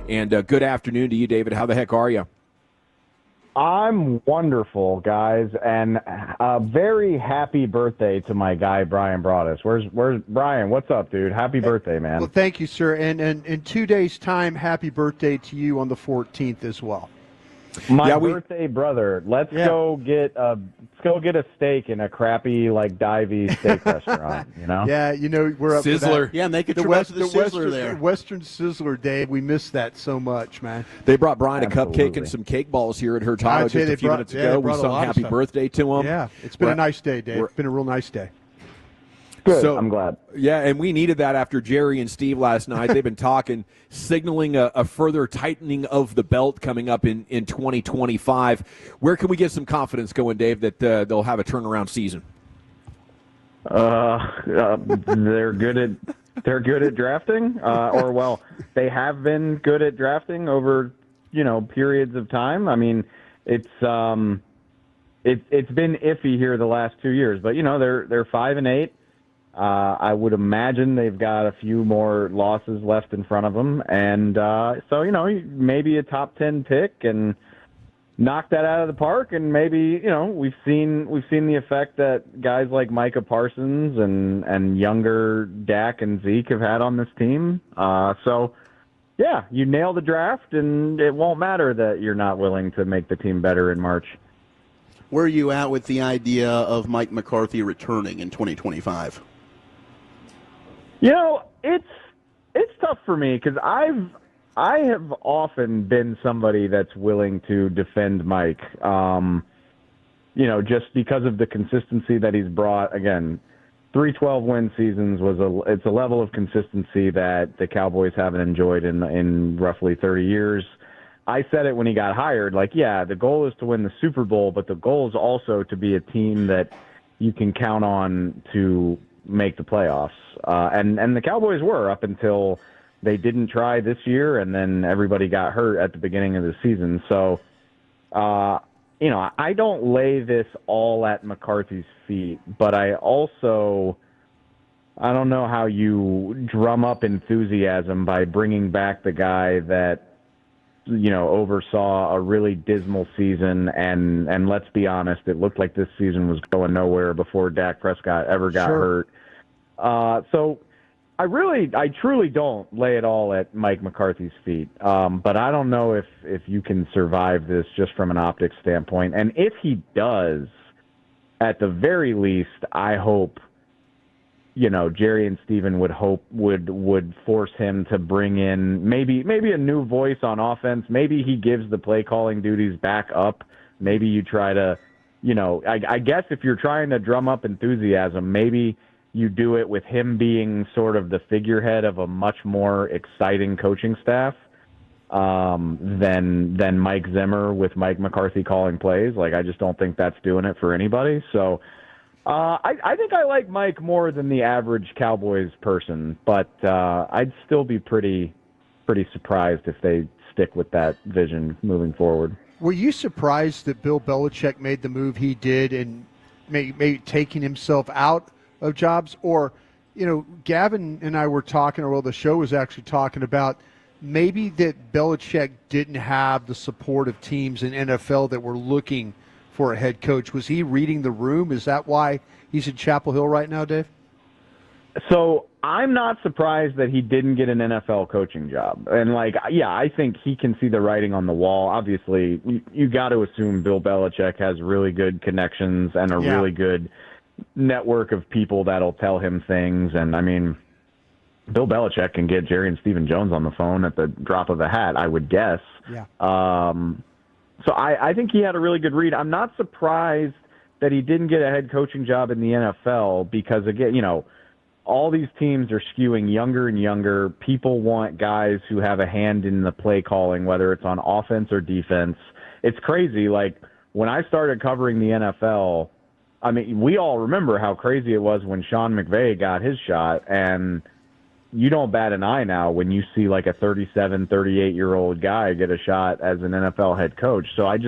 And good afternoon to you, David. How the heck are you? I'm wonderful, guys, and a very happy birthday to my guy, Brian Broaddus. Where's Brian? What's up, dude? Happy birthday, man. Well, thank you, sir. And in 2 days' time, happy birthday to you on the 14th as well. My birthday brother. Let's go get a steak in a crappy divey steak restaurant. You know? Yeah, we're up Sizzler. for that. Yeah, make a trip out to the Sizzler there. Western Sizzler, Dave. We miss that so much, man. They brought Brian Absolutely. a cupcake and some cake balls here at Hurtado just a few minutes ago. We sung happy birthday to him. Yeah, it's been a nice day, Dave. It's been a real nice day. Good. So, I'm glad. Yeah, and we needed that after Jerry and Steve last night. They've been talking, signaling a further tightening of the belt coming up in 2025. Where can we get some confidence going, Dave, that they'll have a turnaround season? They're good at drafting, they have been good at drafting over periods of time. I mean, it's been iffy here the last 2 years, but they're 5-8. I would imagine they've got a few more losses left in front of them, and so maybe a top 10 pick and knock that out of the park. And maybe we've seen the effect that guys like Micah Parsons and younger Dak and Zeke have had on this team. So yeah, you nail the draft, and it won't matter that you're not willing to make the team better in March. Where are you at with the idea of Mike McCarthy returning in 2025? It's tough for me because I have often been somebody that's willing to defend Mike, just because of the consistency that he's brought. Again, 3 12-win seasons it's a level of consistency that the Cowboys haven't enjoyed in roughly 30 years. I said it when he got hired, the goal is to win the Super Bowl, but the goal is also to be a team that you can count on to make the playoffs. And the Cowboys were up until they didn't try this year, and then everybody got hurt at the beginning of the season. So, I don't lay this all at McCarthy's feet, but I don't know how you drum up enthusiasm by bringing back the guy that oversaw a really dismal season, and let's be honest, it looked like this season was going nowhere before Dak Prescott ever got hurt. So I truly don't lay it all at Mike McCarthy's feet. But I don't know if you can survive this just from an optics standpoint. And if he does, at the very least, I hope Jerry and Steven would force him to bring in maybe a new voice on offense. Maybe he gives the play calling duties back up. Maybe you try to, I guess if you're trying to drum up enthusiasm, maybe you do it with him being sort of the figurehead of a much more exciting coaching staff than Mike Zimmer with Mike McCarthy calling plays. I just don't think that's doing it for anybody. So. I think I like Mike more than the average Cowboys person, but I'd still be pretty surprised if they stick with that vision moving forward. Were you surprised that Bill Belichick made the move he did and maybe taking himself out of jobs? Or, Gavin and I were talking, or the show was actually talking about maybe that Belichick didn't have the support of teams in NFL that were looking for a head coach. Was he reading the room? Is that why he's in Chapel Hill right now, Dave? So I'm not surprised that he didn't get an NFL coaching job. And I think he can see the writing on the wall. Obviously, you got to assume Bill Belichick has really good connections and a really good network of people that'll tell him things. And I mean, Bill Belichick can get Jerry and Stephen Jones on the phone at the drop of a hat, I would guess. Yeah. So I think he had a really good read. I'm not surprised that he didn't get a head coaching job in the NFL because, again, all these teams are skewing younger and younger. People want guys who have a hand in the play calling, whether it's on offense or defense. It's crazy. When I started covering the NFL, I mean, we all remember how crazy it was when Sean McVay got his shot, and you don't bat an eye now when you see a 37, 38-year-old guy get a shot as an NFL head coach. So I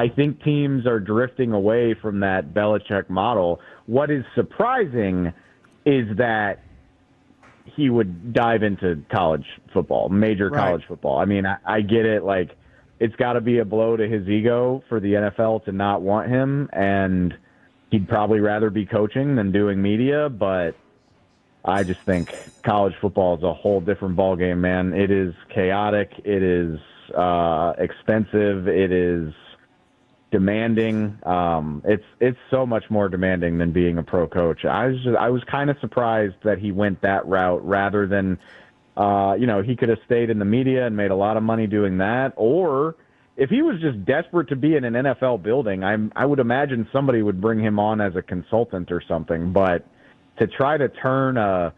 think teams are drifting away from that Belichick model. What is surprising is that he would dive into college football, major college football. I mean, I get it. Like, it's got to be a blow to his ego for the NFL to not want him, and he'd probably rather be coaching than doing media, but I just think college football is a whole different ballgame, man. It is chaotic. It is expensive. It is demanding. It's so much more demanding than being a pro coach. I was kind of surprised that he went that route rather than, he could have stayed in the media and made a lot of money doing that. Or if he was just desperate to be in an NFL building, I would imagine somebody would bring him on as a consultant or something. But to try to turn a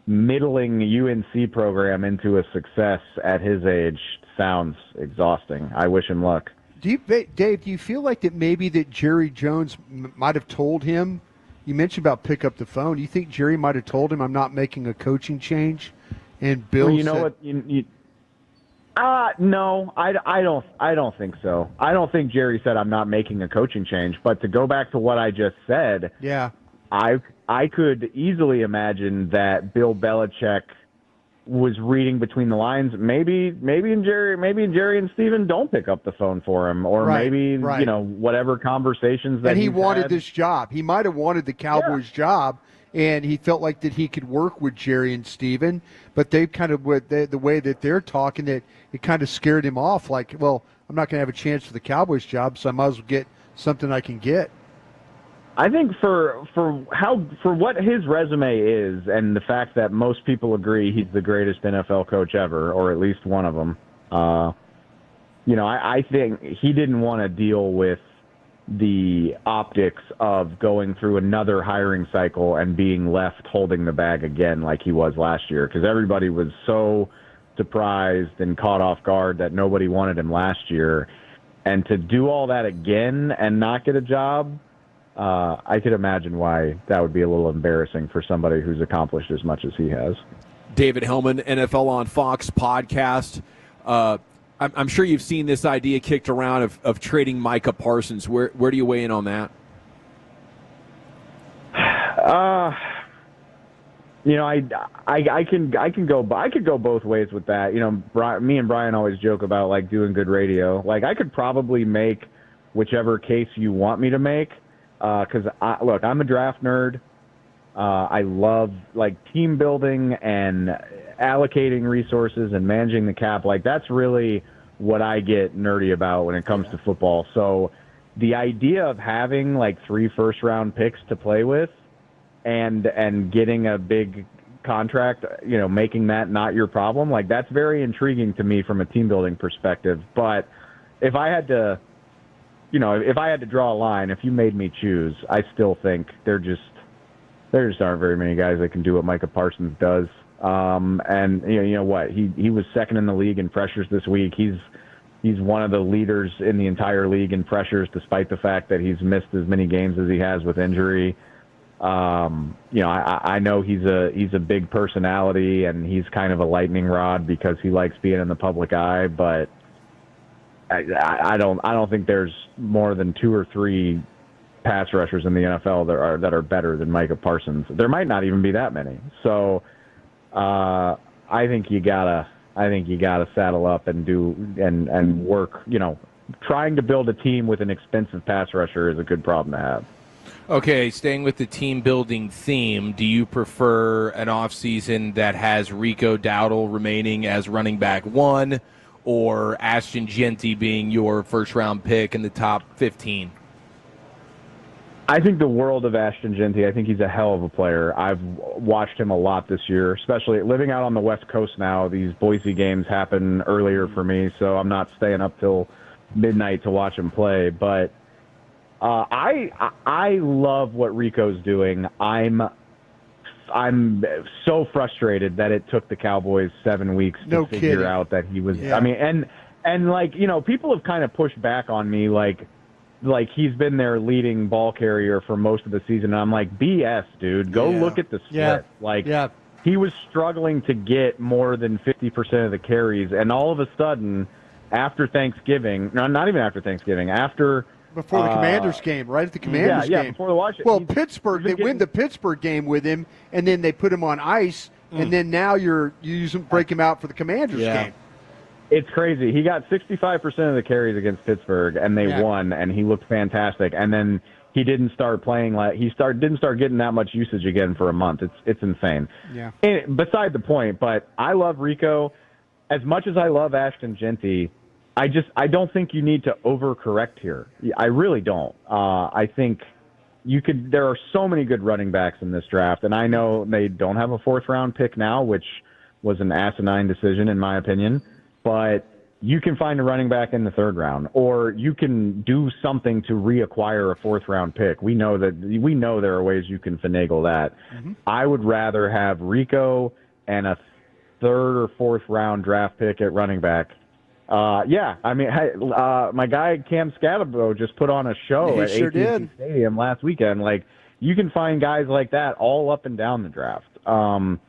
middling UNC program into a success at his age sounds exhausting. I wish him luck. Dave, do you feel like that maybe that Jerry Jones might have told him? You mentioned about pick up the phone. Do you think Jerry might have told him, I'm not making a coaching change? And Bill well, you know said, what? No, I don't think so. I don't think Jerry said I'm not making a coaching change. But to go back to what I just said, yeah, I could easily imagine that Bill Belichick was reading between the lines. Maybe Jerry and Steven don't pick up the phone for him, or maybe whatever conversations that he wanted had. this job. He might have wanted the Cowboys job, and he felt like that he could work with Jerry and Steven, but they kind of the way that they're talking, that it kind of scared him off. Like, well, I'm not going to have a chance for the Cowboys job, so I might as well get something I can get. I think for what his resume is, and the fact that most people agree he's the greatest NFL coach ever, or at least one of them, I think he didn't want to deal with the optics of going through another hiring cycle and being left holding the bag again like he was last year, because everybody was so surprised and caught off guard that nobody wanted him last year. And to do all that again and not get a job, I could imagine why that would be a little embarrassing for somebody who's accomplished as much as he has. David Helman, NFL on Fox podcast. I'm sure you've seen this idea kicked around of trading Micah Parsons. Where do you weigh in on that? I could go both ways with that. Me and Brian always joke about like doing good radio. Like, I could probably make whichever case you want me to make. Because I'm a draft nerd. I love like team building and allocating resources and managing the cap. Like, that's really what I get nerdy about when it comes to football. So the idea of having like 3 first-round picks to play with and getting a big contract, making that not your problem, like, that's very intriguing to me from a team building perspective. But if I had to draw a line, if you made me choose, I still think there just aren't very many guys that can do what Micah Parsons does. And you know what? He was second in the league in pressures this week. He's one of the leaders in the entire league in pressures, despite the fact that he's missed as many games as he has with injury. I know he's a big personality and he's kind of a lightning rod because he likes being in the public eye, but I don't think there's more than 2 or 3 pass rushers in the NFL that are better than Micah Parsons. There might not even be that many. So I think you gotta saddle up and do and work. Trying to build a team with an expensive pass rusher is a good problem to have. Okay, staying with the team-building theme, do you prefer an offseason that has Rico Dowdle remaining as running back 1, or Ashton Jeanty being your first-round pick in the top 15? I think the world of Ashton Jeanty. I think he's a hell of a player. I've watched him a lot this year, especially living out on the West Coast now. These Boise games happen earlier for me, so I'm not staying up till midnight to watch him play. But I love what Rico's doing. I'm so frustrated that it took the Cowboys 7 weeks to figure out that he was. Yeah. I mean, and like, people have kind of pushed back on me, like he's been their leading ball carrier for most of the season. And I'm like, BS, dude. Go look at the split. He was struggling to get more than 50% of the carries, and all of a sudden, after Thanksgiving, no, not even after Thanksgiving, before the Commanders game, right at the Commanders game. Before the Washington. Well, Pittsburgh, they win the Pittsburgh game with him, and then they put him on ice and then now you break him out for the Commanders game. It's crazy. He got 65% of the carries against Pittsburgh, and they won, and he looked fantastic. And then he didn't start playing didn't start getting that much usage again for a month. It's insane. Yeah. And beside the point, but I love Rico as much as I love Ashton Genty. I don't think you need to overcorrect here. I really don't. I think there are so many good running backs in this draft, and I know they don't have a 4th-round pick now, which was an asinine decision in my opinion. But you can find a running back in the 3rd round, or you can do something to reacquire a 4th-round pick. We know there are ways you can finagle that. Mm-hmm. I would rather have Rico and a 3rd or 4th round draft pick at running back. My guy Cam Scatterbo just put on a show at AT&T Stadium last weekend. Like, you can find guys like that all up and down the draft. So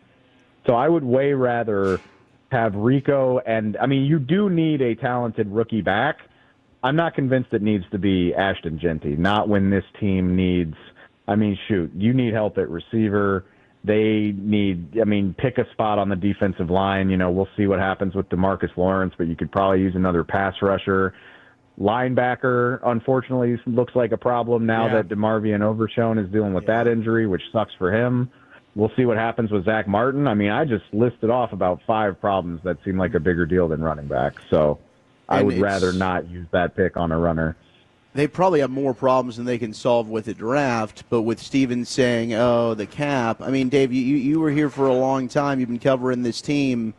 I would way rather have Rico, and you do need a talented rookie back. I'm not convinced it needs to be Ashton Genty. Not when this team needs. You need help at receiver. They need. Pick a spot on the defensive line. We'll see what happens with DeMarcus Lawrence, but you could probably use another pass rusher. Linebacker, unfortunately, looks like a problem now that DeMarvion Overshown is dealing with that injury, which sucks for him. We'll see what happens with Zach Martin. I just listed off about 5 problems that seem like a bigger deal than running back. So I would rather not use that pick on a runner. They probably have more problems than they can solve with the draft, but with Stevens saying, oh, the cap. Dave, you were here for a long time. You've been covering this team.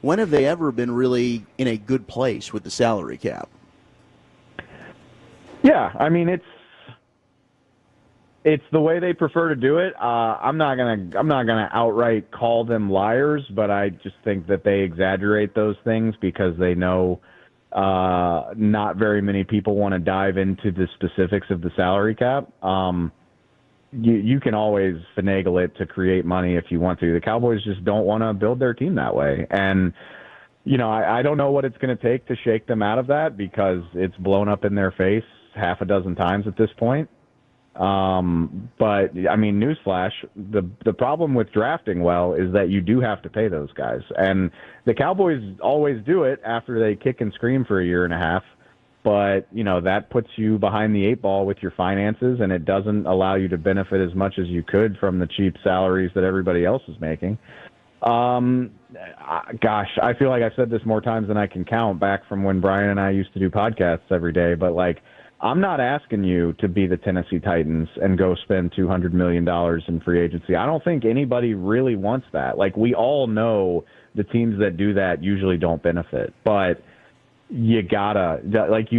When have they ever been really in a good place with the salary cap? Yeah, it's the way they prefer to do it. I'm not gonna outright call them liars, but I just think that they exaggerate those things because they know not very many people want to dive into the specifics of the salary cap. You can always finagle it to create money if you want to. The Cowboys just don't want to build their team that way, and I don't know what it's going to take to shake them out of that because it's blown up in their face half a dozen times at this point. But newsflash, the problem with drafting well is that you do have to pay those guys. And the Cowboys always do it after they kick and scream for a year and a half. But, that puts you behind the 8 ball with your finances, and it doesn't allow you to benefit as much as you could from the cheap salaries that everybody else is making. I feel like I've said this more times than I can count back from when Brian and I used to do podcasts every day, but I'm not asking you to be the Tennessee Titans and go spend $200 million in free agency. I don't think anybody really wants that. We all know the teams that do that usually don't benefit, but you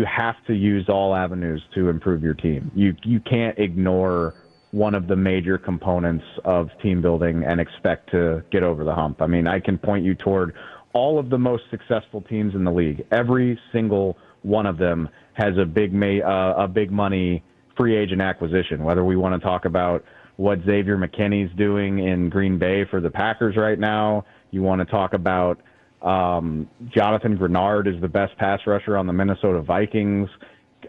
have to use all avenues to improve your team. You can't ignore one of the major components of team building and expect to get over the hump. I can point you toward all of the most successful teams in the league. Every single one of them has a big money free agent acquisition, whether we want to talk about what Xavier McKinney's doing in Green Bay for the Packers right now. You want to talk about Jonathan Grenard is the best pass rusher on the Minnesota Vikings.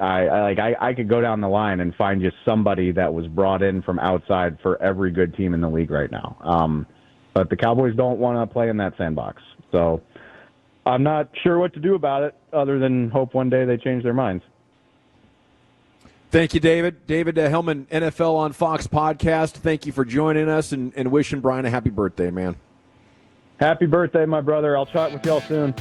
I could go down the line and find you somebody that was brought in from outside for every good team in the league right now. But the Cowboys don't want to play in that sandbox. So I'm not sure what to do about it other than hope one day they change their minds. Thank you, David. David Helman, NFL on Fox podcast. Thank you for joining us and wishing Brian a happy birthday, man. Happy birthday, my brother. I'll chat with y'all soon.